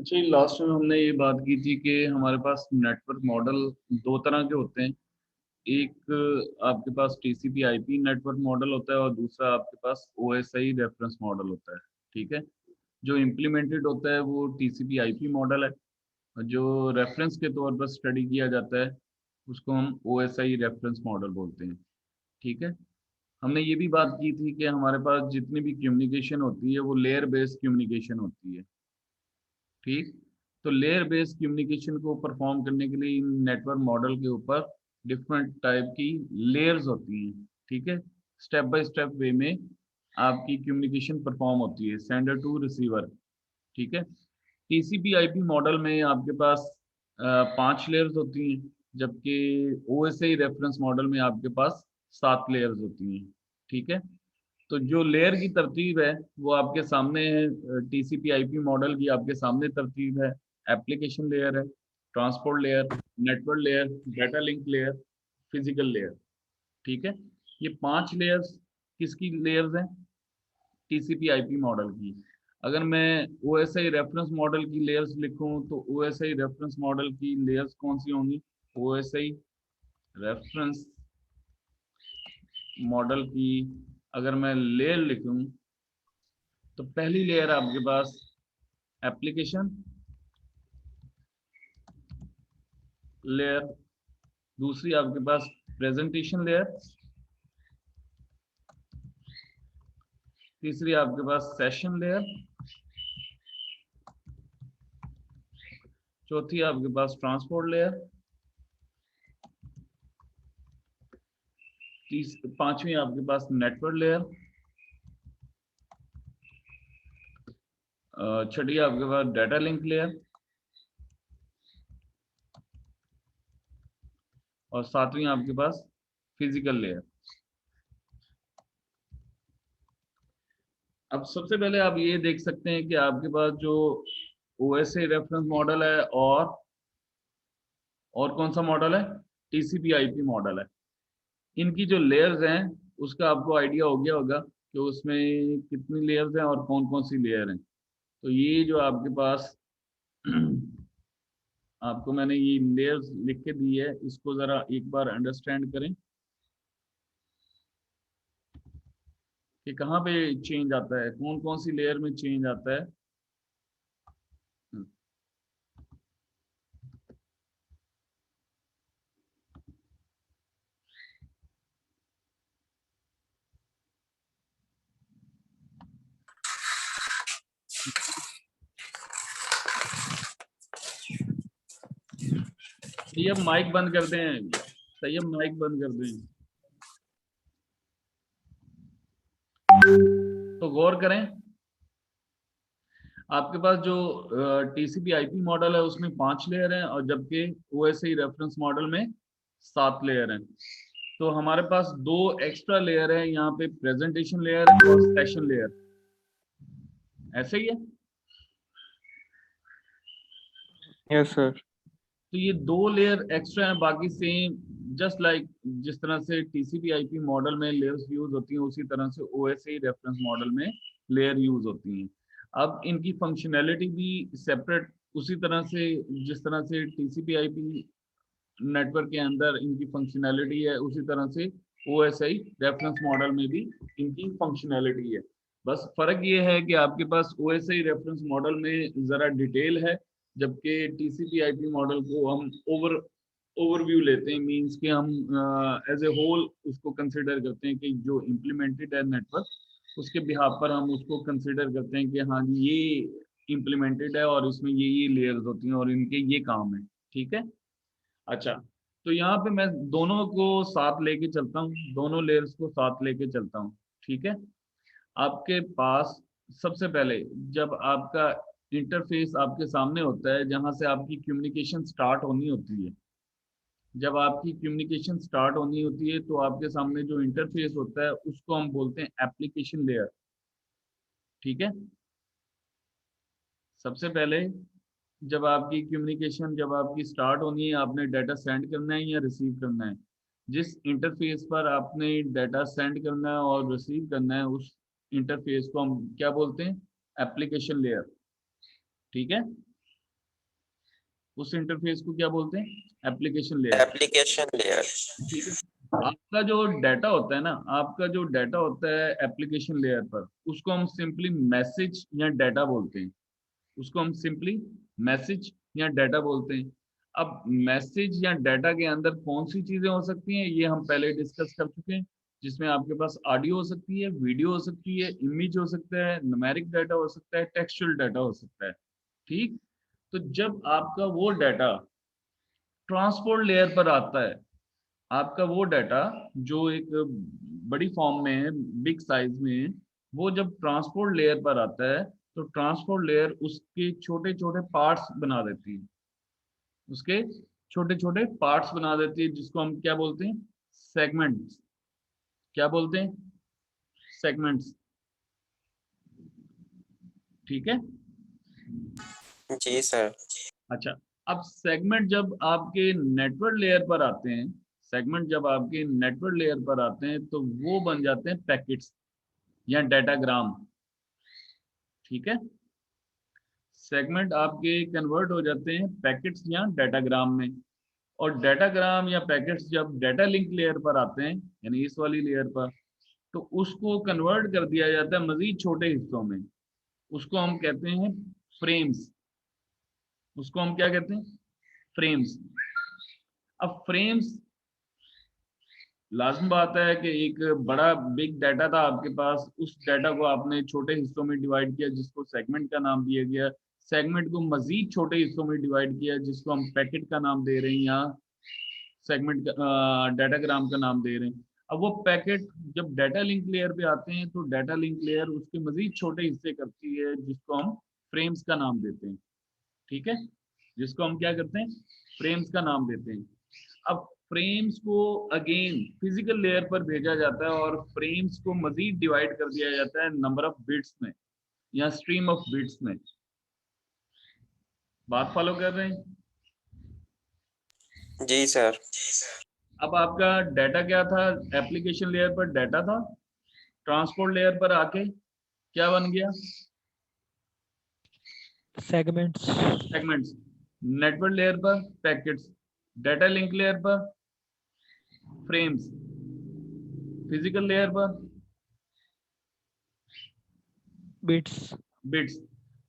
जी, last में हमने ये बात की थी कि हमारे पास नेटवर्क मॉडल दो तरह के होते हैं। एक आपके पास टीसीपी आईपी नेटवर्क मॉडल होता है और दूसरा आपके पास ओएसआई रेफरेंस मॉडल होता है। ठीक है? जो इम्प्लीमेंटेड होता है वो टीसीपी आईपी मॉडल है और जो रेफरेंस के तौर पर स्टडी किया जाता है उसको हम ओएसआई रेफरेंस मॉडल बोलते हैं। ठीक है? हमने ये भी बात की थी कि हमारे पास जितनी भी कम्युनिकेशन होती है वो लेयर बेस्ड कम्युनिकेशन होती है। ठीक। तो लेयर बेस्ड कम्युनिकेशन को परफॉर्म करने के लिए इन नेटवर्क मॉडल के ऊपर डिफरेंट टाइप की लेयर्स होती हैं। ठीक है? स्टेप बाय स्टेप वे में आपकी कम्युनिकेशन परफॉर्म होती है सेंडर टू रिसीवर। ठीक है? टीसीपी आईपी मॉडल में आपके पास 5 लेयर्स होती हैं, जबकि ओएसआई रेफरेंस मॉडल में आपके पास 7 लेयर्स होती हैं। ठीक है? तो जो लेयर की तरतीब है वो आपके सामने है। टीसीपी आईपी मॉडल की आपके सामने तरतीब है। एप्लीकेशन लेयर है, transport layer, network layer, data link layer, physical layer. ठीक है? ये 5 लेयर्स किसकी लेयर्स हैं? टीसीपी आईपी मॉडल की। अगर मैं ओएसआई रेफरेंस मॉडल की लेयर्स लिखूं तो ओएसआई रेफरेंस मॉडल की लेयर्स कौन सी होंगी? ओएसआई रेफरेंस मॉडल की अगर मैं लेयर लिखूं तो पहली लेयर आपके पास एप्लीकेशन लेयर, दूसरी आपके पास प्रेजेंटेशन लेयर, तीसरी आपके पास सेशन लेयर, चौथी आपके पास ट्रांसपोर्ट लेयर, पांचवी आपके पास नेटवर्क लेयर, छठी आपके पास डाटा लिंक लेयर और सातवीं आपके पास फिजिकल लेयर। अब सबसे पहले आप ये देख सकते हैं कि आपके पास जो ओएसए रेफरेंस मॉडल है और कौन सा मॉडल है? टीसीपी आईपी मॉडल है। इनकी जो लेयर्स हैं उसका आपको आइडिया हो गया होगा कि उसमें कितनी लेयर्स हैं और कौन कौन सी लेयर हैं। तो ये जो आपके पास आपको मैंने ये लेयर्स लिख के दी है, इसको जरा एक बार अंडरस्टैंड करें कि कहाँ पे चेंज आता है, कौन कौन सी लेयर में चेंज आता है। सैयब माइक बंद कर दें, सैयब माइक बंद कर दें। तो गौर करें, आपके पास जो टीसीपी आईपी मॉडल है उसमें 5 लेयर हैं और जबकि ओएसआई रेफरेंस मॉडल में 7 लेयर हैं। तो हमारे पास दो एक्स्ट्रा लेयर है यहाँ पे, प्रेजेंटेशन लेयर और सेशन लेयर। ऐसे ही है। Yes sir. तो ये 2 लेयर एक्स्ट्रा हैं, बाकी सेम जस्ट लाइक जिस तरह से टीसीपी आईपी मॉडल में लेयर्स यूज होती हैं उसी तरह से ओएसआई रेफरेंस मॉडल में लेयर यूज होती हैं। अब इनकी फंक्शनैलिटी भी सेपरेट उसी तरह से जिस तरह से टीसीपी आईपी नेटवर्क के अंदर इनकी फंक्शनैलिटी है उसी तरह से ओएसआई रेफरेंस मॉडल में भी इनकी फंक्शनैलिटी है। बस फर्क ये है कि आपके पास ओएसआई रेफरेंस मॉडल में जरा डिटेल है, जबकि टीसीपी आईपी मॉडल को हम ओवरव्यू लेते हैं। मींस कि हम एज ए होल उसको कंसिडर करते हैं कि जो इम्प्लीमेंटेड है नेटवर्क उसके बिहाफ पर हम उसको कंसिडर करते हैं कि हाँ जी ये इम्प्लीमेंटेड है और इसमें ये लेयर्स होती हैं और इनके ये काम है। ठीक है? अच्छा, तो यहाँ पे मैं दोनों को साथ लेके चलता हूँ, दोनों लेयर्स को साथ लेके चलता हूँ। ठीक है? आपके पास सबसे पहले जब आपका इंटरफेस आपके सामने होता है जहां से आपकी कम्युनिकेशन स्टार्ट होनी होती है, जब आपकी कम्युनिकेशन स्टार्ट होनी होती है तो आपके सामने जो इंटरफेस होता है उसको हम बोलते हैं एप्लीकेशन लेयर। ठीक है? सबसे पहले जब आपकी स्टार्ट होनी है, आपने डाटा सेंड करना है या रिसीव करना है, जिस इंटरफेस पर आपने डाटा सेंड करना है और रिसीव करना है उस इंटरफेस को हम क्या बोलते हैं? Application layer. ठीक है? उस इंटरफेस को क्या बोलते हैं? Application layer. Application layer. ठीक है। आपका जो डाटा होता है ना, आपका जो डाटा होता है एप्लीकेशन लेयर पर, उसको हम सिंपली मैसेज या डाटा बोलते हैं। उसको हम सिंपली मैसेज या डाटा बोलते हैं। अब मैसेज या डाटा के अंदर कौन सी चीजें हो सकती हैं, ये हम पहले डिस्कस कर चुके हैं। जिसमें आपके पास ऑडियो हो सकती है, वीडियो हो सकती है, इमेज हो सकता है, न्यूमेरिक डाटा हो सकता है, टेक्सचुअल डाटा हो सकता है। ठीक। तो जब आपका वो डाटा ट्रांसपोर्ट लेयर पर आता है, आपका वो डाटा जो एक बड़ी फॉर्म में है, बिग साइज में है, वो जब ट्रांसपोर्ट लेयर पर आता है तो ट्रांसपोर्ट लेयर उसके छोटे छोटे पार्ट्स बना देती है। उसके छोटे छोटे पार्ट्स बना देती है, जिसको हम क्या बोलते हैं? सेगमेंट्स। क्या बोलते हैं? सेगमेंट्स। ठीक है। जी सर। अच्छा। अब सेगमेंट जब आपके नेटवर्क लेयर पर आते हैं, सेगमेंट जब आपके नेटवर्क लेयर पर आते हैं तो वो बन जाते हैं पैकेट्स या डाटाग्राम। ठीक है। सेगमेंट आपके कन्वर्ट हो जाते हैं पैकेट्स या डाटाग्राम में। और डाटाग्राम या पैकेट्स जब डाटा लिंक लेयर पर आते हैं, यानी इस वाली लेयर पर, तो उसको कन्वर्ट कर दिया जाता है मजीद छोटे हिस्सों में। उसको हम कहते हैं फ्रेम्स। उसको हम क्या कहते हैं? फ्रेम्स। अब फ्रेम्स, लाजमी बात है कि एक बड़ा बिग डाटा था आपके पास, उस डाटा को आपने छोटे हिस्सों में डिवाइड किया, जिसको सेगमेंट का नाम दिया गया। सेगमेंट को मजीद छोटे हिस्सों में डिवाइड किया, जिसको हम पैकेट का नाम दे रहे हैं, या सेगमेंट का डाटाग्राम का नाम दे रहे हैं। अब वो पैकेट जब डाटा लिंक लेयर पे आते हैं तो डाटा लिंक लेयर उसके मजीद छोटे हिस्से करती है, जिसको हम फ्रेम्स का नाम देते हैं। ठीक है। जिसको हम क्या करते हैं? फ्रेम्स का नाम देते हैं। अब फ्रेम्स को अगेन फिजिकल लेयर पर भेजा जाता है और फ्रेम्स को मजीद डिवाइड कर दिया जाता है नंबर ऑफ बिट्स में, या स्ट्रीम ऑफ बिट्स में। बात फॉलो कर रहे हैं? जी सर। अब आपका डाटा क्या था? एप्लीकेशन लेयर पर डाटा था, ट्रांसपोर्ट लेयर पर आके क्या बन गया? सेगमेंट्स। सेगमेंट्स। नेटवर्क लेयर पर पैकेट्स, डाटा लिंक लेयर पर फ्रेम्स, फिजिकल लेयर पर बिट्स। बिट्स।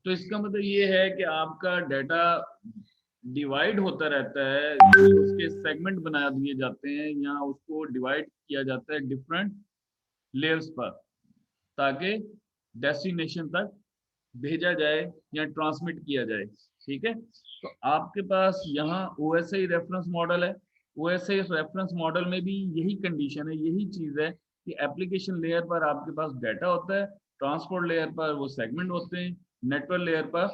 तो इसका मतलब ये है कि आपका डाटा डिवाइड होता रहता है, उसके सेगमेंट बना दिए जाते हैं, या उसको डिवाइड किया जाता है डिफरेंट लेयर्स पर, ताकि डेस्टिनेशन तक भेजा जाए या ट्रांसमिट किया जाए। ठीक है। तो आपके पास यहाँ ओएसआई रेफरेंस मॉडल है। ओएसआई रेफरेंस मॉडल में भी यही कंडीशन है, यही चीज है कि एप्लीकेशन लेयर पर आपके पास डाटा होता है, ट्रांसपोर्ट लेयर पर वो सेगमेंट होते हैं, नेटवर्क लेयर पर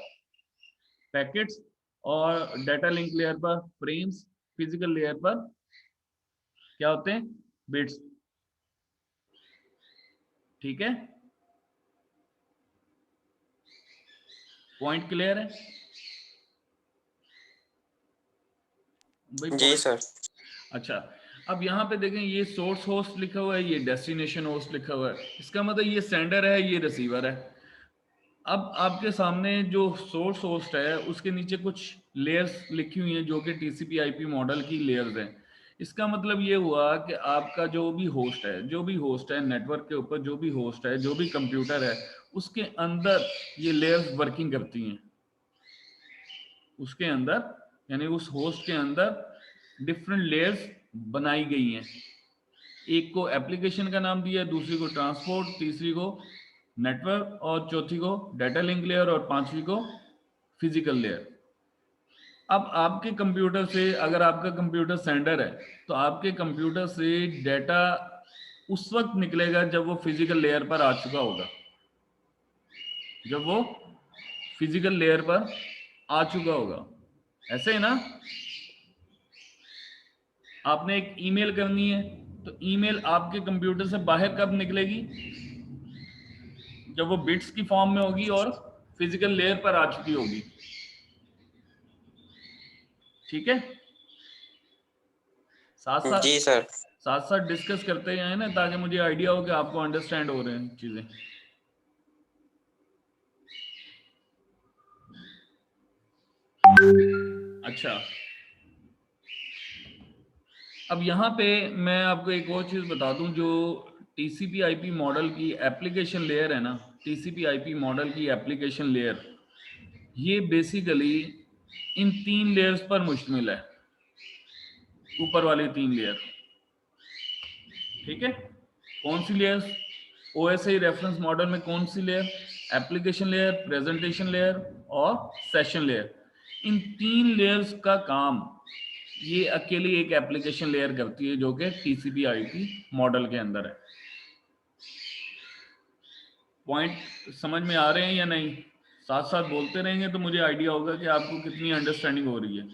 पैकेट्स, और डाटा लिंक लेयर पर फ्रेम्स, फिजिकल लेयर पर क्या होते हैं? बिट्स। ठीक है। पॉइंट क्लियर है भाई? जी पॉइंट। सर। अच्छा। अब यहाँ पे देखें, ये सोर्स होस्ट लिखा हुआ है, ये डेस्टिनेशन होस्ट लिखा हुआ है। इसका मतलब ये सेंडर है, ये रिसीवर है। अब आपके सामने जो सोर्स होस्ट है उसके नीचे कुछ लेयर्स लिखी हुई हैं, जो कि टीसीपी आईपी मॉडल की लेयर्स हैं। इसका मतलब ये हुआ कि आपका जो भी होस्ट है, जो भी होस्ट है नेटवर्क के ऊपर, जो भी होस्ट है, जो भी कंप्यूटर है, उसके अंदर ये लेयर्स वर्किंग करती हैं। उसके अंदर, यानी उस होस्ट के अंदर डिफरेंट लेयर्स बनाई गई हैं। एक को एप्लीकेशन का नाम दिया, दूसरी को ट्रांसपोर्ट, तीसरी को नेटवर्क, और चौथी को डाटा लिंक लेयर, और पांचवी को फिजिकल लेयर। अब आपके कंप्यूटर से, अगर आपका कंप्यूटर सेंडर है, तो आपके कंप्यूटर से डाटा उस वक्त निकलेगा जब वो फिजिकल लेयर पर आ चुका होगा। जब वो फिजिकल लेयर पर आ चुका होगा। ऐसे है ना? आपने एक ईमेल करनी है, तो ईमेल आपके कंप्यूटर से बाहर कब निकलेगी? जब वो बिट्स की फॉर्म में होगी और फिजिकल लेयर पर आ चुकी होगी। ठीक है। साथ साथ जी सर। साथ साथ डिस्कस करते हैं ना, ताकि मुझे आइडिया हो कि आपको अंडरस्टैंड हो रहे हैं चीजें। अच्छा, अब यहाँ पे मैं आपको एक और चीज़ बता दूं, जो टीसीपी आईपी मॉडल की एप्लीकेशन लेयर है ना, टीसीपी आईपी मॉडल की एप्लीकेशन लेयर, ये बेसिकली इन 3 लेयर्स पर मुश्तमिल है, ऊपर वाली 3 लेयर। ठीक है, कौन सी लेयर्स? ओएसआई रेफरेंस मॉडल में कौन सी layer? Application layer, presentation layer और सेशन लेयर। इन 3 लेयर्स का काम ये अकेली एक एप्लीकेशन लेयर करती है, जो कि टीसीपी आईपी मॉडल के अंदर है। पॉइंट समझ में आ रहे हैं या नहीं? साथ साथ बोलते रहेंगे तो मुझे आइडिया होगा कि आपको कितनी अंडरस्टैंडिंग हो रही है।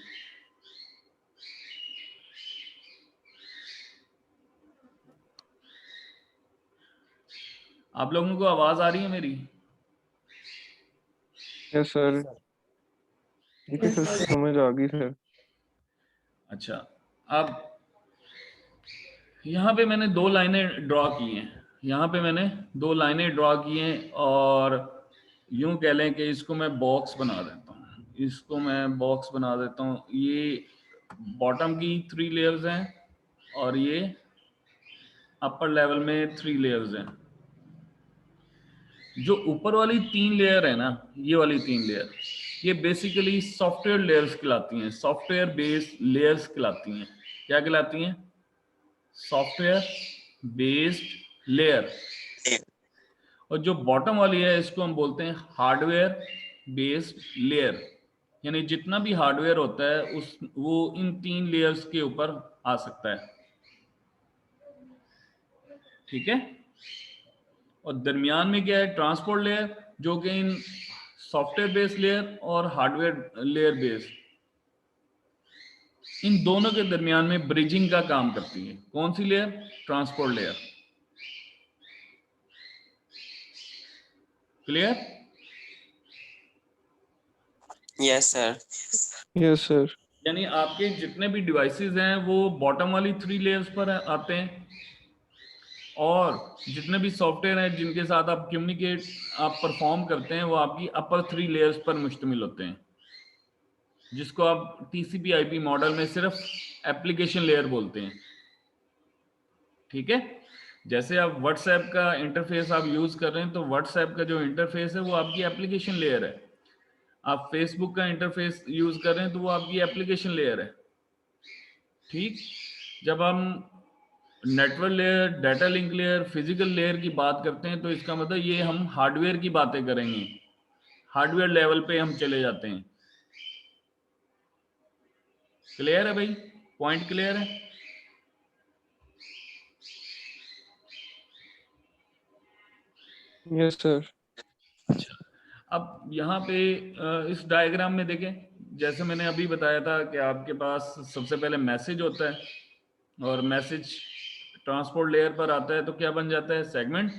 आप लोगों को आवाज आ रही है मेरी? यस सर, ठीक है सर, समझ आ गई सर। अच्छा, अब यहाँ पे मैंने 2 लाइनें ड्रॉ की हैं, यहाँ पे मैंने 2 लाइनें ड्रॉ की हैं, और यूं कह लें कि इसको मैं बॉक्स बना देता हूँ, इसको मैं बॉक्स बना देता हूँ। ये बॉटम की 3 लेयर्स हैं और ये अपर लेवल में 3 लेयर्स हैं। जो ऊपर वाली 3 लेयर है ना, ये वाली 3 लेयर, ये बेसिकली सॉफ्टवेयर लेयर्स कहलाती हैं, सॉफ्टवेयर बेस्ड लेयर्स कहलाती हैं। क्या कहलाती हैं? Software based layer. और जो बॉटम वाली है, इसको हम बोलते हैं हार्डवेयर बेस्ड लेयर। यानी जितना भी हार्डवेयर होता है उस वो इन 3 लेयर्स के ऊपर आ सकता है। ठीक है, और दरमियान में क्या है? ट्रांसपोर्ट लेयर, जो कि इन सॉफ्टवेयर बेस्ड लेयर और हार्डवेयर लेयर बेस्ड, इन दोनों के दरमियान में ब्रिजिंग का काम करती है। कौन सी layer? Transport layer. Clear? Yes sir. Yes sir. यानी आपके जितने भी डिवाइसेस हैं वो बॉटम वाली 3 लेयर्स पर आते हैं, और जितने भी सॉफ्टवेयर हैं जिनके साथ आप कम्युनिकेट आप परफॉर्म करते हैं वो आपकी अपर 3 लेयर्स पर मुश्तमिल होते हैं, जिसको आप टीसीपी आईपी मॉडल में सिर्फ एप्लीकेशन लेयर बोलते हैं। ठीक है, जैसे आप व्हाट्सएप का इंटरफेस आप यूज कर रहे हैं, तो व्हाट्सएप का जो इंटरफेस है वो आपकी एप्लीकेशन लेयर है। आप फेसबुक का इंटरफेस यूज कर रहे हैं तो वो आपकी एप्लीकेशन लेयर है। ठीक, जब हम network layer, data link layer, physical layer की बात करते हैं तो इसका मतलब ये हम हार्डवेयर की बातें करेंगे, हार्डवेयर लेवल पे हम चले जाते हैं। क्लियर है भाई? पॉइंट क्लियर है? Yes sir. अच्छा, अब यहाँ पे इस डायग्राम में देखें, जैसे मैंने अभी बताया था कि आपके पास सबसे पहले मैसेज होता है, और मैसेज ट्रांसपोर्ट लेयर पर आता है तो क्या बन जाता है? सेगमेंट।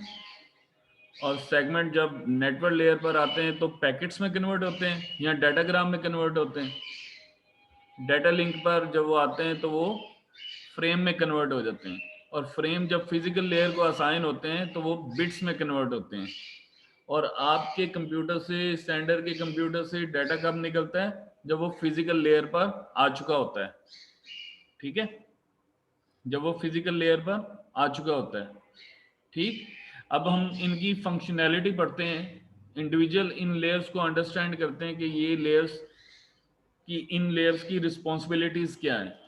और सेगमेंट जब नेटवर्क लेयर पर आते हैं तो पैकेट्स में कन्वर्ट होते हैं या डाटाग्राम में कन्वर्ट होते हैं। डाटा लिंक पर जब वो आते हैं तो वो फ्रेम में कन्वर्ट हो जाते हैं, और फ्रेम जब फिजिकल लेयर को असाइन होते हैं तो वो बिट्स में कन्वर्ट होते हैं। और आपके कंप्यूटर से, स्टैंडर्ड के कंप्यूटर से डाटा कब निकलता है? जब वो फिजिकल लेयर पर आ चुका होता है। ठीक है, जब वो फिजिकल लेयर पर आ चुका होता है। ठीक, अब हम इनकी फंक्शनैलिटी पढ़ते हैं, इंडिविजुअल इन लेयर्स को अंडरस्टैंड करते हैं कि ये लेयर्स की, इन लेयर्स की रिस्पॉन्सिबिलिटीज क्या है,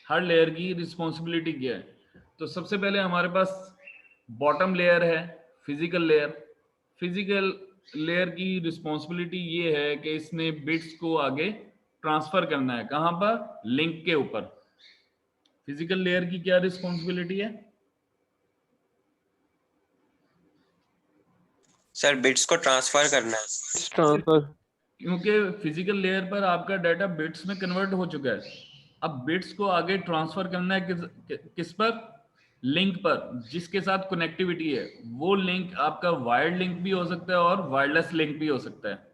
हर लेयर की रिस्पॉन्सिबिलिटी क्या है। तो सबसे पहले हमारे पास बॉटम लेयर है, फिजिकल लेयर। फिजिकल लेयर की रिस्पॉन्सिबिलिटी ये है कि इसने बिट्स को आगे ट्रांसफर करना है। कहां पर? लिंक के ऊपर। फिजिकल लेयर की क्या रिस्पॉन्सिबिलिटी है? सर बिट्स को ट्रांसफर करना है। ट्रांसफर। क्योंकि फिजिकल लेयर पर आपका डाटा बिट्स में कन्वर्ट हो चुका है। अब बिट्स को आगे ट्रांसफर करना है किस पर? लिंक पर, जिसके साथ कनेक्टिविटी है। वो लिंक आपका वायर्ड लिंक भी हो सकता है और वायरलेस लिंक भी हो सकता है।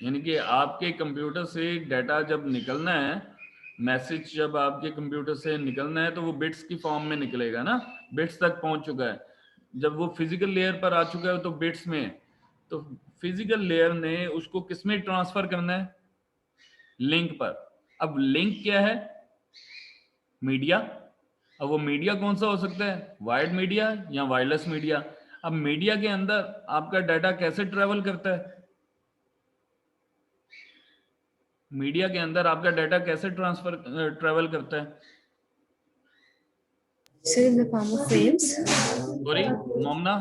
यानी कि आपके कंप्यूटर से डाटा जब निकलना है, मैसेज जब आपके कंप्यूटर से निकलना है तो वो बिट्स की फॉर्म में निकलेगा ना, बिट्स तक पहुंच चुका है। जब वो फिजिकल लेयर पर आ चुका है तो बिट्स में, तो फिजिकल लेयर ने उसको किसमें ट्रांसफर करना है? लिंक पर। अब लिंक क्या है? मीडिया। अब वो मीडिया कौन सा हो सकता है? वायर्ड मीडिया या वायरलेस मीडिया। अब मीडिया के अंदर आपका डाटा कैसे ट्रेवल करता है? मीडिया के अंदर आपका डाटा कैसे ट्रेवल करता है? Sir, in the form of frames. Sorry मोमना,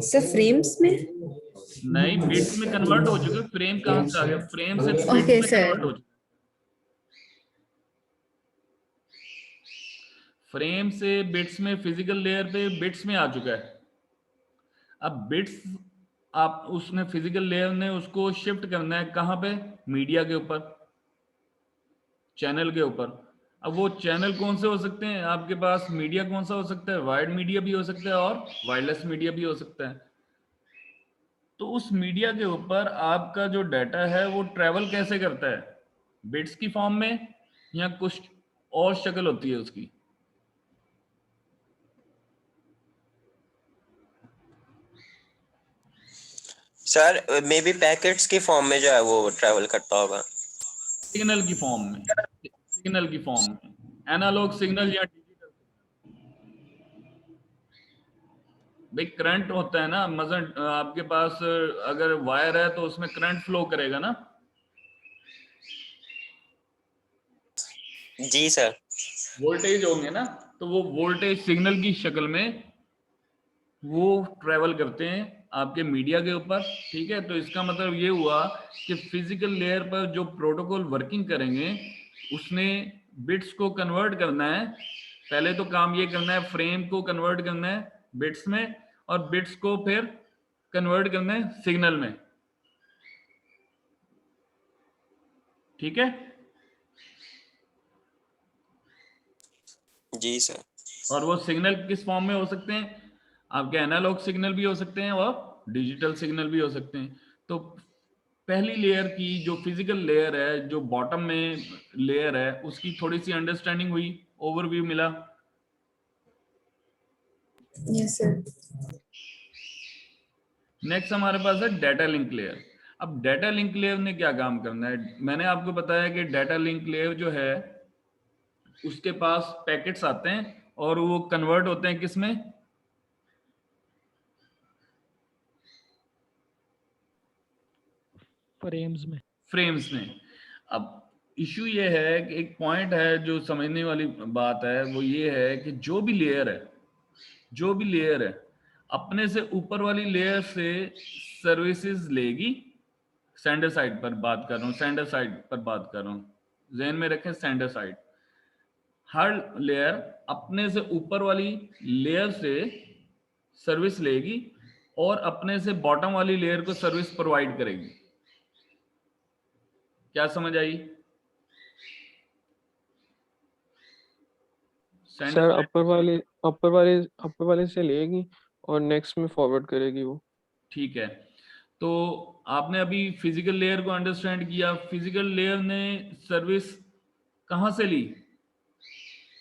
Sir, frames में? नहीं, बिट्स में कन्वर्ट हो चुके। फ्रेम कहाँ से आ गया? फ्रेम से बिट्स Okay, में sir. कन्वर्ट हो चुके। फ्रेम से बिट्स में, फिजिकल लेयर पे बिट्स में आ चुका है। अब बिट्स आप उसने फिजिकल लेयर ने उसको शिफ्ट करना है कहाँ पे? मीडिया के ऊपर, चैनल के ऊपर। अब वो चैनल कौन से हो सकते हैं आपके पास? मीडिया कौन सा हो सकता है? वायर्ड मीडिया भी हो सकता है और वायरलेस मीडिया भी हो सकता है। तो उस मीडिया के ऊपर आपका जो डाटा है वो ट्रेवल कैसे करता है? बिट्स की फॉर्म में या कुछ और शक्ल होती है उसकी? सर मे बी पैकेट्स की फॉर्म में जो है वो ट्रैवल करता होगा। सिग्नल की फॉर्म में, सिग्नल की फॉर्म में, एनालॉग सिग्नल या डिजिटल। भाई करंट होता है ना, मतलब आपके पास अगर वायर है तो उसमें करंट फ्लो करेगा ना। जी सर। वोल्टेज होंगे ना, तो वो वोल्टेज सिग्नल की शक्ल में वो ट्रेवल करते हैं आपके मीडिया के ऊपर। ठीक है, तो इसका मतलब ये हुआ कि फिजिकल लेयर पर जो प्रोटोकॉल वर्किंग करेंगे उसने बिट्स को कन्वर्ट करना है। पहले तो काम ये करना है, फ्रेम को कन्वर्ट करना है बिट्स में, और बिट्स को फिर कन्वर्ट करना है सिग्नल में। ठीक है, जी सर। और वो सिग्नल किस फॉर्म में हो सकते हैं? आपके एनालॉग सिग्नल भी हो सकते हैं और डिजिटल सिग्नल भी हो सकते हैं। तो पहली लेयर की जो फिजिकल लेयर है, जो बॉटम में लेयर है, उसकी थोड़ी सी अंडरस्टैंडिंग हुई, ओवरव्यू मिला। Yes, sir. नेक्स्ट हमारे पास है डाटा लिंक लेयर। अब डाटा लिंक लेयर ने क्या काम करना है? मैंने आपको बताया कि डाटा लिंक लेयर जो है उसके पास पैकेट्स आते हैं और वो कन्वर्ट होते हैं किसमें? फ्रेम्स में। फ्रेम्स में। अब इशू ये है कि एक पॉइंट है जो समझने वाली बात है, वो ये है कि जो भी लेयर है, जो भी लेयर है अपने से ऊपर वाली लेयर से सर्विसेज लेगी। सेंडर साइड पर बात कर रहा हूँ, सेंडर साइड पर बात कर रहा हूँ, ज़हन में रखें सेंडर साइड। हर लेयर अपने से ऊपर वाली लेयर से सर्विस लेगी और अपने से बॉटम वाली लेयर को सर्विस प्रोवाइड करेगी। क्या समझ आई? सर अपर वाले से लेगी और नेक्स्ट में फॉरवर्ड करेगी वो। ठीक है, तो आपने अभी फिजिकल लेयर को अंडरस्टैंड किया। फिजिकल लेयर ने सर्विस कहाँ से ली?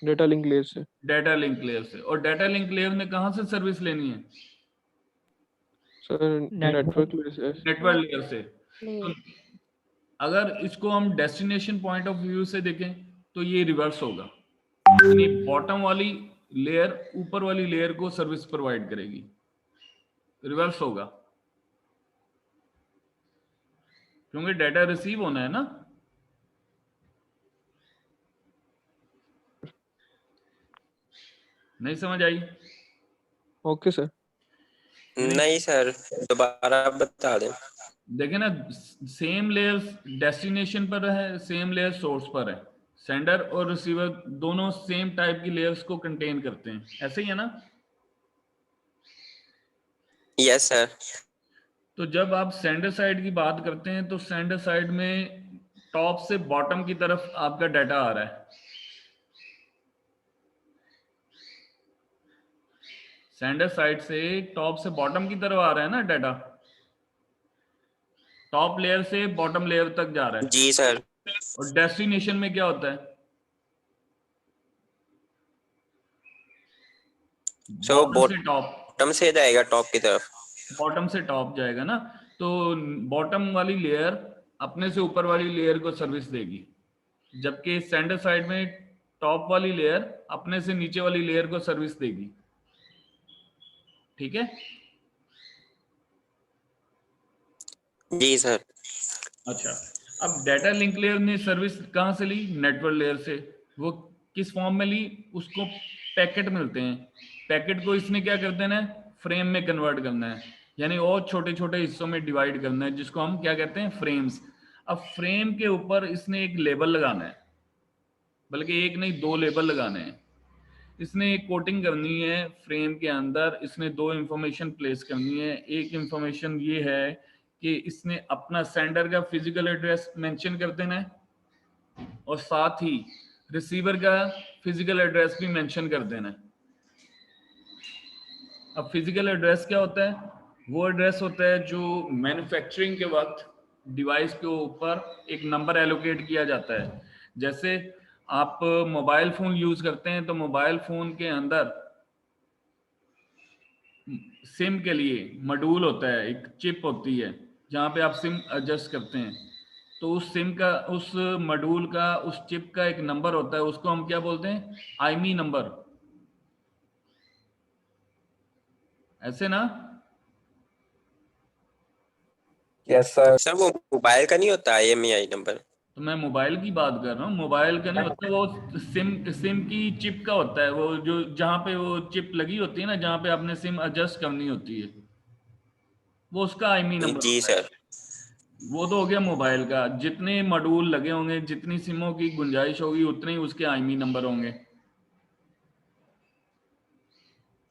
डेटा लिंक लेयर से। डाटा लिंक लेयर से। और डाटा लिंक लेयर ने कहाँ से सर्विस लेनी है? सर नेटवर्क लेयर से। नेटवर्क लेयर से। तो अगर इसको हम डेस्टिनेशन पॉइंट ऑफ व्यू से देखें तो ये रिवर्स होगा, यानी बॉटम वाली लेयर ऊपर वाली लेयर को सर्विस प्रोवाइड करेगी। रिवर्स होगा, क्योंकि डाटा रिसीव होना है ना। नहीं समझ आई? Okay sir. नहीं सर, दोबारा बता दें। देखें ना, सेम लेयर डेस्टिनेशन पर है, सेम लेयर सोर्स पर है। सेंडर और रिसीवर दोनों सेम टाइप की लेयर्स को कंटेन करते हैं, ऐसे ही है ना? Yes sir. तो जब आप सेंडर साइड की बात करते हैं तो सेंडर साइड में टॉप से बॉटम की तरफ आपका डाटा आ रहा है। सेंडर साइड से टॉप से बॉटम की तरफ आ रहा है ना डाटा, टॉप लेयर से बॉटम लेयर तक जा रहा है। जी सर। और डेस्टिनेशन में क्या होता है? सो बॉटम से टॉप, बॉटम से जाएगा टॉप की तरफ। बॉटम से टॉप जाएगा ना, तो बॉटम वाली लेयर अपने से ऊपर वाली लेयर को सर्विस देगी, जबकि सेंडर साइड में टॉप वाली लेयर अपने से नीचे वाली लेयर को सर्विस देगी। ठीक है? जी सर। अच्छा, अब डाटा लिंक लेयर ने सर्विस कहाँ से ली? नेटवर्क लेयर से। वो किस फॉर्म में ली? उसको पैकेट मिलते हैं, पैकेट को इसने क्या कर देना है? फ्रेम में कन्वर्ट करना है, यानी और छोटे छोटे हिस्सों में डिवाइड करना है, जिसको हम क्या कहते हैं? फ्रेम्स। अब फ्रेम के ऊपर इसने एक लेबल लगाना है, बल्कि एक नहीं, 2 लेबल लगाने हैं। इसने एक कोटिंग करनी है फ्रेम के अंदर, इसने 2 इंफॉर्मेशन प्लेस करनी है। एक इंफॉर्मेशन ये है कि इसने अपना सेंडर का फिजिकल एड्रेस मेंशन कर देना है, और साथ ही रिसीवर का फिजिकल एड्रेस भी मेंशन कर देना है। अब फिजिकल एड्रेस क्या होता है? वो एड्रेस होता है जो मैन्युफैक्चरिंग के वक्त डिवाइस के ऊपर एक नंबर एलोकेट किया जाता है। जैसे आप मोबाइल फोन यूज करते हैं, तो मोबाइल फोन के अंदर सिम के लिए मॉड्यूल होता है, एक चिप होती है जहाँ पे आप सिम एडजस्ट करते हैं। तो उस सिम का, उस मॉड्यूल का, उस चिप का एक नंबर होता है, उसको हम क्या बोलते हैं? आईमी नंबर। ऐसे ना? Yes sir. सर वो मोबाइल का नहीं होता IMEI नंबर? तो मैं मोबाइल की बात कर रहा हूँ, मोबाइल का नहीं होता, वो सिम की चिप का होता है, वो जो जहाँ पे वो चिप लगी होती है ना, जहाँ पे आपने सिम एडजस्ट करनी होती है, वो उसका आईमी नंबर जी होता है। सर। वो तो हो गया मोबाइल का। जितने मॉड्यूल लगे होंगे, जितनी सिमों की गुंजाइश होगी, उतने ही उसके आईमी नंबर होंगे।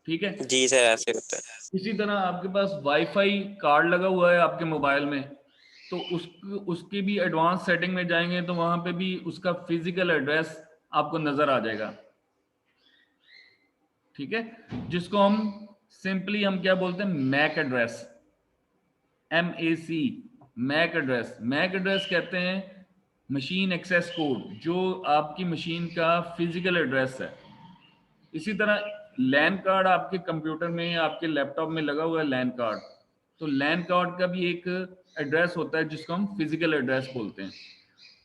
ठीक है? जी सर, ऐसे होता है। इसी तरह आपके पास वाईफाई कार्ड लगा हुआ है आपके मोबाइल में, तो उसकी भी एडवांस सेटिंग में जाएंगे तो वहां पे भी उसका फिजिकल एड्रेस आपको नजर आ जाएगा। ठीक है? जिसको हम सिंपली हम क्या बोलते हैं? MAC address, MAC, MAC address. MAC address कहते हैं मशीन एक्सेस कोड, जो आपकी मशीन का फिजिकल एड्रेस है। इसी तरह लैन कार्ड आपके कंप्यूटर में, आपके लैपटॉप में लगा हुआ है लैन कार्ड, तो लैन कार्ड का भी एक एड्रेस होता है जिसको हम फिजिकल एड्रेस बोलते हैं।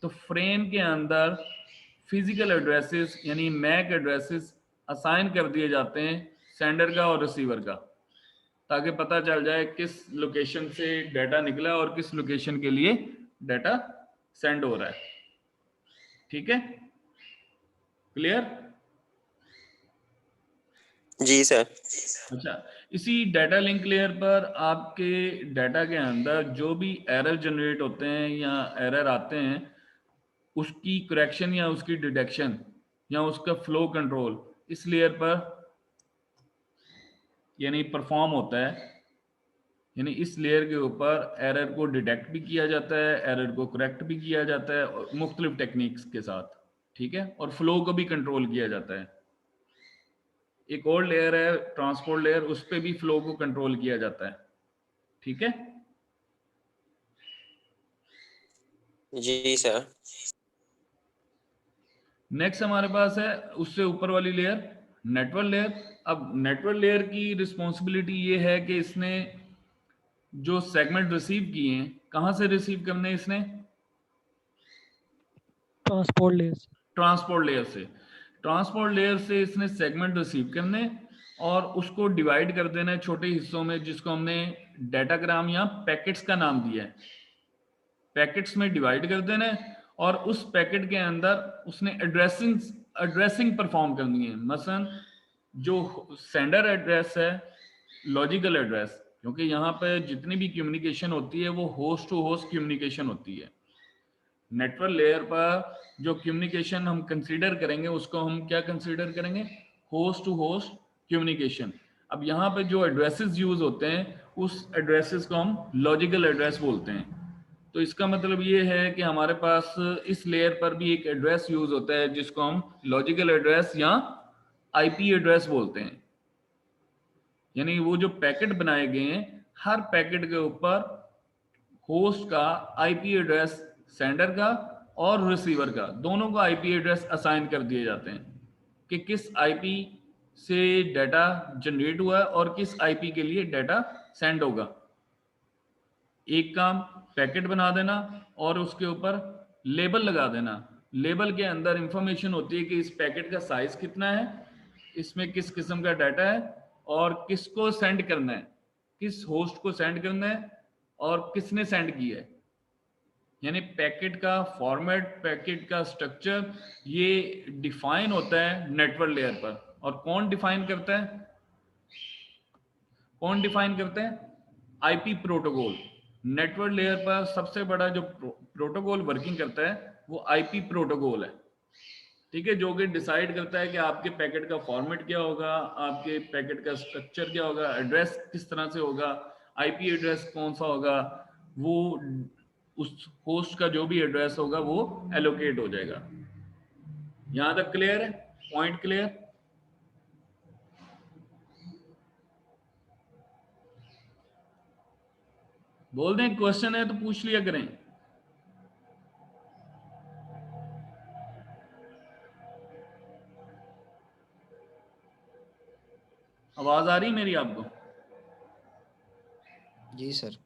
तो फ्रेम के अंदर फिजिकल एड्रेसेस यानी मैक एड्रेसेस असाइन कर दिए जाते हैं सेंडर का और रिसीवर का, ताकि पता चल जाए किस लोकेशन से डाटा निकला और किस लोकेशन के लिए डाटा सेंड हो रहा है। ठीक है? क्लियर? जी सर। अच्छा, इसी डाटा लिंक लेयर पर आपके डाटा के अंदर जो भी एरर जनरेट होते हैं या एरर आते हैं, उसकी करेक्शन या उसकी डिटेक्शन या उसका फ्लो कंट्रोल इस लेयर पर यानी परफॉर्म होता है। यानी इस लेयर के ऊपर एरर को डिटेक्ट भी किया जाता है, एरर को करेक्ट भी किया जाता है, और मुख्तलिफ टेक्निक्स के साथ। ठीक है? और फ्लो को भी कंट्रोल किया जाता है। एक और लेयर है ट्रांसपोर्ट लेयर, उस पर भी फ्लो को कंट्रोल किया जाता है। ठीक है? जी सर। नेक्स्ट हमारे पास है उससे ऊपर वाली लेयर, नेटवर्क लेयर। अब नेटवर्क लेयर की रिस्पॉन्सिबिलिटी ये है कि इसने जो सेगमेंट रिसीव किए हैं, कहाँ से रिसीव करने इसने? ट्रांसपोर्ट लेयर से। ट्रांसपोर्ट लेयर से। ट्रांसपोर्ट लेयर से इसने सेगमेंट रिसीव करने और उसको डिवाइड कर देना है छोटे हिस्सों में, जिसको हमने डाटाग्राम या पैकेट्स का नाम दिया है। पैकेट्स में डिवाइड कर देना है और उस पैकेट के अंदर उसने एड्रेसिंग परफॉर्म करनी है। मसलन जो सेंडर एड्रेस है, लॉजिकल एड्रेस, क्योंकि यहाँ पे जितनी भी कम्युनिकेशन होती है वो होस्ट टू होस्ट कम्युनिकेशन होती है। नेटवर्क लेयर पर जो कम्युनिकेशन हम कंसीडर करेंगे उसको हम क्या कंसीडर करेंगे? Host to host communication. अब यहाँ पे जो एड्रेसेस यूज होते हैं उस एड्रेसेस को हम लॉजिकल एड्रेस बोलते हैं। तो इसका मतलब ये है कि हमारे पास इस लेयर पर भी एक एड्रेस यूज होता है जिसको हम लॉजिकल एड्रेस या IP एड्रेस बोलते हैं। यानी वो जो पैकेट बनाए गए हैं, हर पैकेट के ऊपर होस्ट का IP एड्रेस, सेंडर का और रिसीवर का, दोनों का IP एड्रेस असाइन कर दिए जाते हैं कि किस IP से डाटा जनरेट हुआ है और किस IP के लिए डाटा सेंड होगा। एक काम पैकेट बना देना और उसके ऊपर लेबल लगा देना। लेबल के अंदर इंफॉर्मेशन होती है कि इस पैकेट का साइज कितना है, इसमें किस किस्म का डाटा है और किसको सेंड करना है, किस होस्ट को सेंड करना है और किसने सेंड किया है। यानी पैकेट का फॉर्मेट, पैकेट का स्ट्रक्चर ये डिफाइन होता है नेटवर्क लेयर पर। और कौन डिफाइन करता है? कौन डिफाइन करते हैं? IP protocol. नेटवर्क लेयर पर सबसे बड़ा जो प्रोटोकॉल वर्किंग करता है वो आईपी प्रोटोकॉल है, ठीक है, जो कि डिसाइड करता है कि आपके पैकेट का फॉर्मेट क्या होगा, आपके पैकेट का स्ट्रक्चर क्या होगा, एड्रेस किस तरह से होगा, आईपी एड्रेस कौन सा होगा, वो उस होस्ट का जो भी एड्रेस होगा वो एलोकेट हो जाएगा। यहां तक क्लियर है? Point clear? बोल दें क्वेश्चन है तो पूछ लिया करें। आवाज आ रही मेरी आपको? जी सर।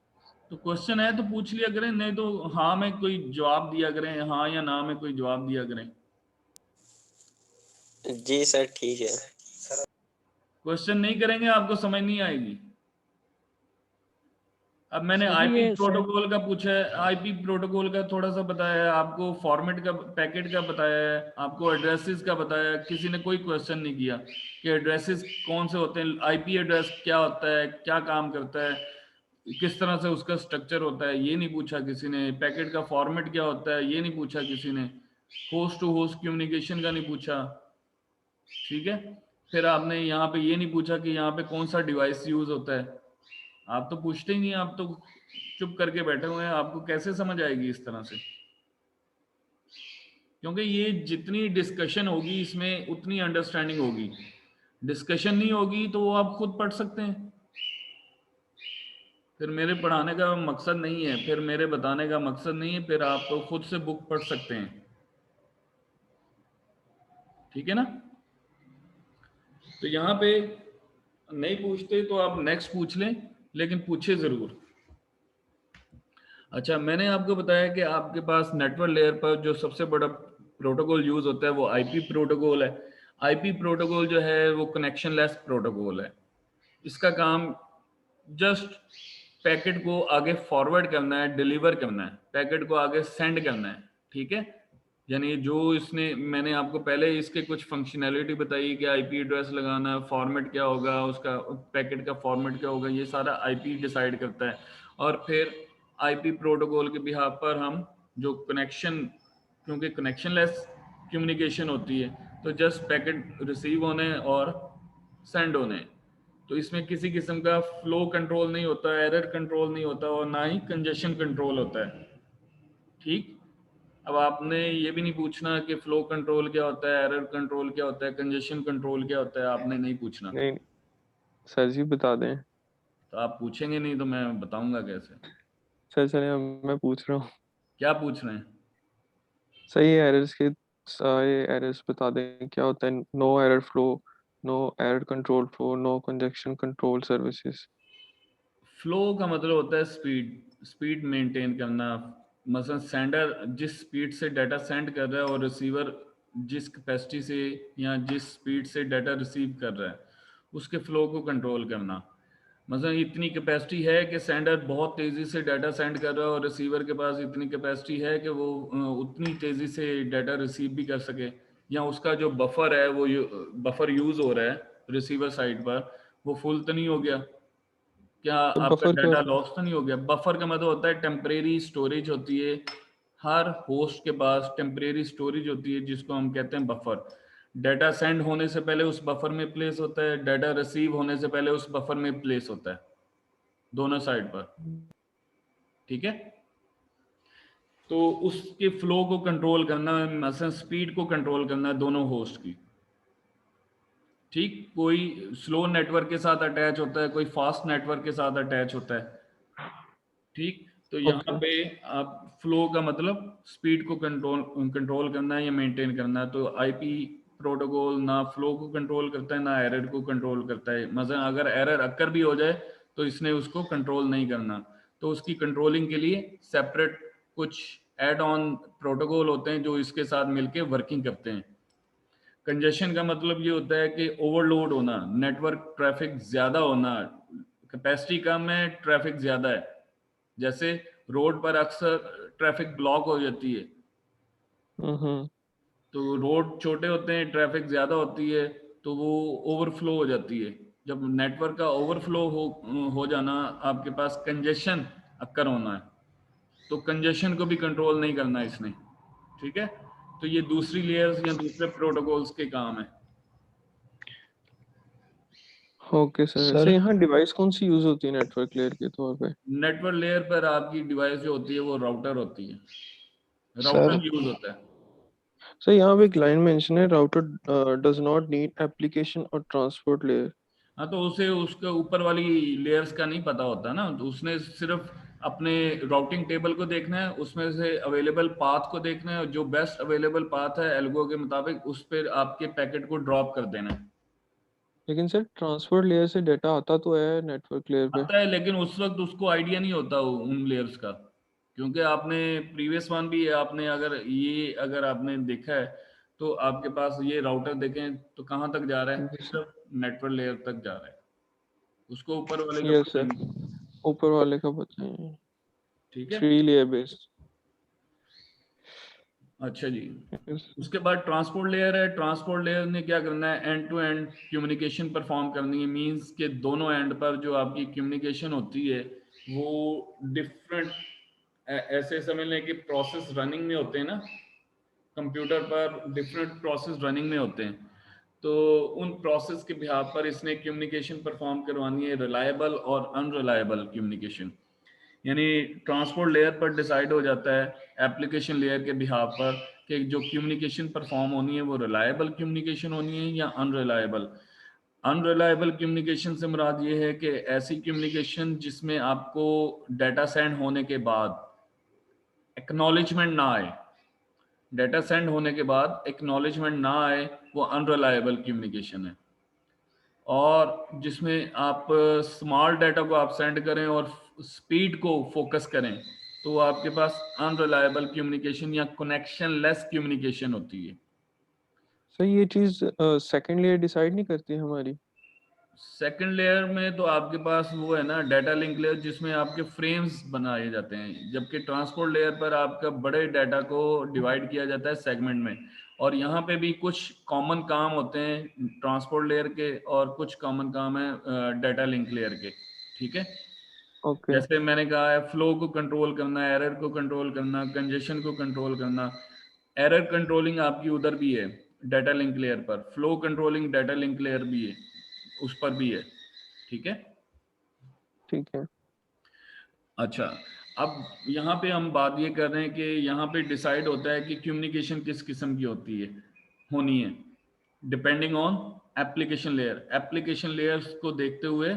तो क्वेश्चन है तो पूछ लिया करें, नहीं तो हाँ में कोई जवाब दिया करें, हाँ या ना में कोई जवाब दिया करें। जी सर ठीक है। क्वेश्चन नहीं करेंगे आपको समझ नहीं आएगी। अब मैंने सर जी, आईपी ये प्रोटोकॉल का पूछा है, आईपी प्रोटोकॉल का थोड़ा सा बताया है आपको, फॉर्मेट का, पैकेट का बताया है आपको, एड्रेसेस का बताया है। किसी ने कोई क्वेश्चन नहीं किया कि एड्रेसेस कौन से होते हैं, आईपी एड्रेस क्या होता है, क्या काम करता है, किस तरह से उसका स्ट्रक्चर होता है, ये नहीं पूछा किसी ने। पैकेट का फॉर्मेट क्या होता है ये नहीं पूछा किसी ने। होस्ट टू होस्ट कम्युनिकेशन का नहीं पूछा, ठीक है। फिर आपने यहाँ पे ये नहीं पूछा कि यहाँ पे कौन सा डिवाइस यूज होता है। आप तो पूछते ही नहीं, आप तो चुप करके बैठे हुए हैं, आपको कैसे समझ आएगी इस तरह से? क्योंकि ये जितनी डिस्कशन होगी इसमें उतनी अंडरस्टैंडिंग होगी। डिस्कशन नहीं होगी तो वो आप खुद पढ़ सकते हैं। फिर मेरे पढ़ाने का मकसद नहीं है, फिर मेरे बताने का मकसद नहीं है, फिर आप तो खुद से बुक पढ़ सकते हैं, ठीक है ना। तो यहाँ पे नहीं पूछते तो आप नेक्स्ट पूछ लें, लेकिन पूछे जरूर। अच्छा, मैंने आपको बताया कि आपके पास नेटवर्क लेयर पर जो सबसे बड़ा प्रोटोकॉल यूज होता है वो आईपी प्रोटोकॉल है। आईपी प्रोटोकॉल जो है वो कनेक्शन लेस प्रोटोकॉल है। इसका काम जस्ट पैकेट को आगे फॉरवर्ड करना है, डिलीवर करना है, पैकेट को आगे सेंड करना है, ठीक है। यानी जो इसने, मैंने आपको पहले इसके कुछ फंक्शनैलिटी बताई कि आईपी एड्रेस लगाना, फॉर्मेट क्या होगा, उसका पैकेट का फॉर्मेट क्या होगा, ये सारा आईपी डिसाइड करता है। और फिर आईपी प्रोटोकॉल के बिहाफ पर हम जो कनेक्शन, क्योंकि कनेक्शन लेस कम्युनिकेशन होती है तो जस्ट पैकेट रिसीव होने और सेंड होने, तो इसमें किसी किस्म का फ्लो कंट्रोल नहीं होता, एरर कंट्रोल नहीं होता और ना ही कंजेशन कंट्रोल होता है, ठीक। अब आपने ये भी नहीं पूछना कि फ्लो कंट्रोल क्या होता है, एरर कंट्रोल क्या होता है, कंजेशन कंट्रोल क्या होता है, आपने नहीं पूछना। नहीं सर जी बता दें। तो आप पूछेंगे नहीं तो मैं बताऊंगा कैसे। सर चले मैं पूछ रहा हूँ। क्या पूछ रहे हैं? सही एरर्स के सारे एरर्स बता दें क्या होता है। No error flow, no error control flow, no congestion control services. Flow का मतलब होता है स्पीड, स्पीड मेंटेन करना। मसलन सेंडर जिस स्पीड से डाटा सेंड कर रहा है और रिसीवर जिस कैपेसिटी से या जिस स्पीड से डाटा रिसीव कर रहा है उसके फ्लो को कंट्रोल करना। मतलब इतनी कैपेसिटी है कि सेंडर बहुत तेज़ी से डाटा सेंड कर रहा है और रिसीवर के पास इतनी कैपेसिटी है कि वो उतनी तेज़ी से डाटा रिसीव भी कर सके, या उसका जो बफर है वो बफर यूज़ हो रहा है रिसीवर साइड पर वो फुल तो नहीं हो गया, क्या तो आपका बफर क्या डाटा होता है? लॉस तो नहीं हो गया। बफर का मतलब होता है टेम्परेरी स्टोरेज होती है, हर होस्ट के पास टेम्परेरी स्टोरेज होती है जिसको हम कहते हैं बफर। डाटा सेंड होने से पहले उस बफर में प्लेस होता है, डाटा रिसीव होने से पहले उस बफर में प्लेस होता है, दोनों साइड पर, ठीक है। तो उसके फ्लो को कंट्रोल करना, मसलन स्पीड को कंट्रोल करना दोनों होस्ट की, ठीक। कोई स्लो नेटवर्क के साथ अटैच होता है, कोई फास्ट नेटवर्क के साथ अटैच होता है, ठीक। तो यहाँ ओके पे आप फ्लो का मतलब स्पीड को कंट्रोल करना है या मेंटेन करना है। तो आईपी प्रोटोकॉल ना फ्लो को कंट्रोल करता है ना एरर को कंट्रोल करता है। मतलब अगर एरर अक्कर भी हो जाए तो इसने उसको कंट्रोल नहीं करना, तो उसकी कंट्रोलिंग के लिए सेपरेट कुछ एड ऑन प्रोटोकॉल होते हैं जो इसके साथ मिलके वर्किंग करते हैं। कंजेशन का मतलब ये होता है कि ओवरलोड होना, नेटवर्क ट्रैफिक ज़्यादा होना, कैपेसिटी कम है, ट्रैफिक ज़्यादा है। जैसे रोड पर अक्सर ट्रैफिक ब्लॉक हो जाती है, Mm-hmm. तो रोड छोटे होते हैं, ट्रैफिक ज़्यादा होती है, तो वो ओवरफ्लो हो जाती है। जब नेटवर्क का ओवरफ्लो हो जाना, आपके पास कंजेशन अक्कर होना है, तो कंजेशन को भी कंट्रोल नहीं करना इसने, ठीक है। तो ये दूसरी लेयर्स या दूसरे प्रोटोकॉल्स के काम है। ओके सर, सर सर यहाँ डिवाइस कौन सी यूज होती है नेटवर्क लेयर के तौर पे? नेटवर्क लेयर पर आपकी डिवाइस जो होती है वो राउटर होती है, सर राउटर यूज होता है। सर यहाँ पे एक लाइन मेंशन है, router does not need application और ट्रांसपोर्ट लेयर। हाँ, तो उसे उसके ऊपर वाली लेयर्स का नहीं पता होता ना, तो उसने सिर्फ अपने राउटिंग टेबल को देखना है, उसमें से अवेलेबल पाथ को देखना है, जो बेस्ट अवेलेबल पाथ है एल्गो के मुताबिक उस पर आपके पैकेट को ड्रॉप कर देना है। लेकिन सर ट्रांसपोर्ट लेयर से डाटा आता तो है नेटवर्क लेयर पे। आता है, लेकिन उस वक्त उसको आइडिया नहीं होता उन लेयर्स का, क्योंकि आपने प्रीवियस वन भी आपने अगर आपने देखा है, तो आपके पास ये राउटर देखें तो कहाँ तक जा रहा है, जी सर। सिर्फ नेटवर्क लेयर तक जा रहा है, उसको ऊपर वाले का यस पता सर, नहीं। ऊपर वाले का बताइए। ठीक है, 3 लेयर बेस्ड। अच्छा जी। उसके बाद ट्रांसपोर्ट लेयर है। ट्रांसपोर्ट लेयर ने क्या करना है, end to end communication perform करनी है। मींस के दोनों एंड पर जो आपकी कम्युनिकेशन होती है वो डिफरेंट, ऐसे समझ लें कि प्रोसेस रनिंग में होते हैं ना, कंप्यूटर पर डिफरेंट प्रोसेस रनिंग में होते हैं, तो उन प्रोसेस के बिहाफ पर इसने कम्युनिकेशन परफॉर्म करवानी है, रिलायबल और अनरिलायबल कम्युनिकेशन। यानी ट्रांसपोर्ट लेयर पर डिसाइड हो जाता है एप्लीकेशन लेयर के बिहाफ पर कि जो कम्युनिकेशन परफॉर्म होनी है वो रिलायबल कम्युनिकेशन होनी है या अनरिलायबल। अनरिलायबल कम्युनिकेशन से मुराद ये है कि ऐसी कम्युनिकेशन जिसमें आपको डाटा सेंड होने के बाद एक्नॉलेजमेंट ना आए, डाटा सेंड होने के बाद एक्नॉलेजमेंट ना आए, वो अनरिलायबल कम्युनिकेशन है। और जिसमें आप स्मॉल डाटा को आप सेंड करें और स्पीड को फोकस करें, तो आपके पास अनरिलायबल कम्युनिकेशन या कनेक्शन लेस कम्युनिकेशन होती है। सर ये चीज सेकंड लेयर डिसाइड नहीं करती हमारी? सेकंड लेयर में तो आपके पास वो है ना डाटा लिंक लेयर, जिसमें आपके फ्रेम्स बनाए जाते हैं, जबकि ट्रांसपोर्ट लेयर पर आपका बड़े डाटा को डिवाइड किया जाता है सेगमेंट में। और यहाँ पे भी कुछ कॉमन काम होते हैं ट्रांसपोर्ट लेयर के और कुछ कॉमन काम है डाटा लिंक लेयर के, ठीक है। ओके। जैसे मैंने कहा है, फ्लो को कंट्रोल करना, एरर को कंट्रोल करना, कंजेशन को कंट्रोल करना। एरर कंट्रोलिंग आपकी उधर भी है डाटा लिंक लेयर पर, flow controlling data link layer भी है, उस पर भी है, ठीक है। ठीक है। अच्छा, अब यहाँ पे हम बात ये कर रहे हैं कि यहाँ पे डिसाइड होता है कि कम्युनिकेशन किस किस्म की होनी है, depending on application layer. Application layers को देखते हुए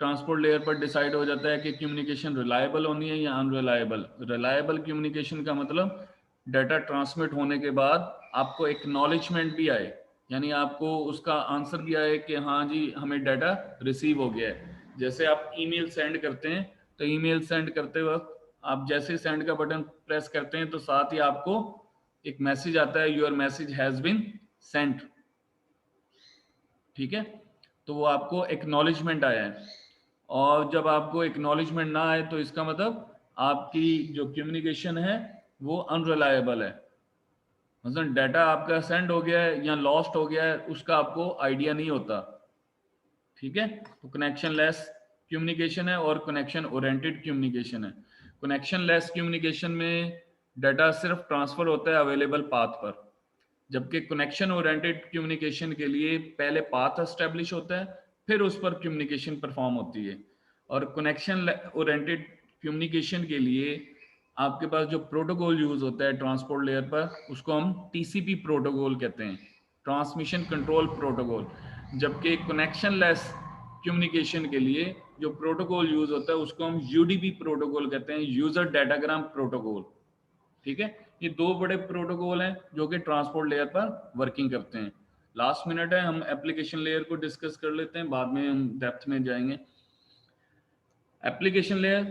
ट्रांसपोर्ट लेयर पर डिसाइड हो जाता है कि कम्युनिकेशन रिलायबल होनी है या अनरिलायबल। रिलायबल कम्युनिकेशन का मतलब डाटा ट्रांसमिट होने के बाद आपको एक्नॉलेजमेंट भी आए, यानी आपको उसका आंसर भी आए कि हाँ जी हमें डाटा रिसीव हो गया है। जैसे आप ईमेल सेंड करते हैं, तो ईमेल सेंड करते वक्त आप जैसे सेंड का बटन प्रेस करते हैं तो साथ ही आपको एक मैसेज आता है, your message has been sent, ठीक है। तो वो आपको एक्नॉलेजमेंट आया है। और जब आपको एक्नॉलेजमेंट ना आए तो इसका मतलब आपकी जो कम्युनिकेशन है वो अनरिलायबल है। मतलब डाटा आपका सेंड हो गया है या लॉस्ट हो गया है, उसका आपको आइडिया नहीं होता, ठीक है। तो कनेक्शन लेस कम्युनिकेशन है और कनेक्शन ओरिएंटेड कम्युनिकेशन है। कनेक्शन लेस कम्युनिकेशन में डाटा सिर्फ ट्रांसफर होता है अवेलेबल पाथ पर, जबकि कनेक्शन ओरिएंटेड कम्युनिकेशन के लिए पहले पाथ एस्टेब्लिश होता है, फिर उस पर कम्युनिकेशन परफॉर्म होती है। और कनेक्शन ओरिएंटेड कम्युनिकेशन के लिए आपके पास जो प्रोटोकॉल यूज होता है ट्रांसपोर्ट लेयर पर, उसको हम टीसीपी प्रोटोकॉल कहते हैं, ट्रांसमिशन कंट्रोल प्रोटोकॉल। जबकि कनेक्शन लेस कम्युनिकेशन के लिए जो प्रोटोकॉल यूज होता है उसको हम यूडीपी प्रोटोकॉल कहते हैं, यूजर डाटाग्राम प्रोटोकॉल, ठीक है। ये दो बड़े प्रोटोकॉल हैं जो कि ट्रांसपोर्ट लेयर पर वर्किंग करते हैं। लास्ट मिनट है, हम एप्लीकेशन लेयर को डिस्कस कर लेते हैं, बाद में हम डेप्थ में जाएंगे। एप्लीकेशन लेयर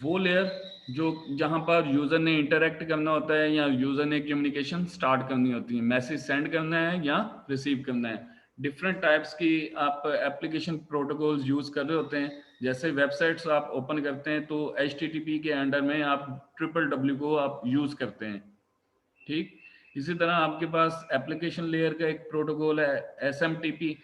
वो लेयर जो जहां पर यूजर ने इंटरेक्ट करना होता है या यूजर ने कम्युनिकेशन स्टार्ट करनी होती है, मैसेज सेंड करना है या रिसीव करना है। डिफरेंट टाइप्स की आप एप्लीकेशन प्रोटोकॉल्स यूज कर रहे होते हैं। जैसे वेबसाइट्स आप ओपन करते हैं तो HTTP के अंडर में आप WWW को आप यूज करते हैं, ठीक। इसी तरह आपके पास एप्लीकेशन लेयर का एक प्रोटोकॉल है SMTP।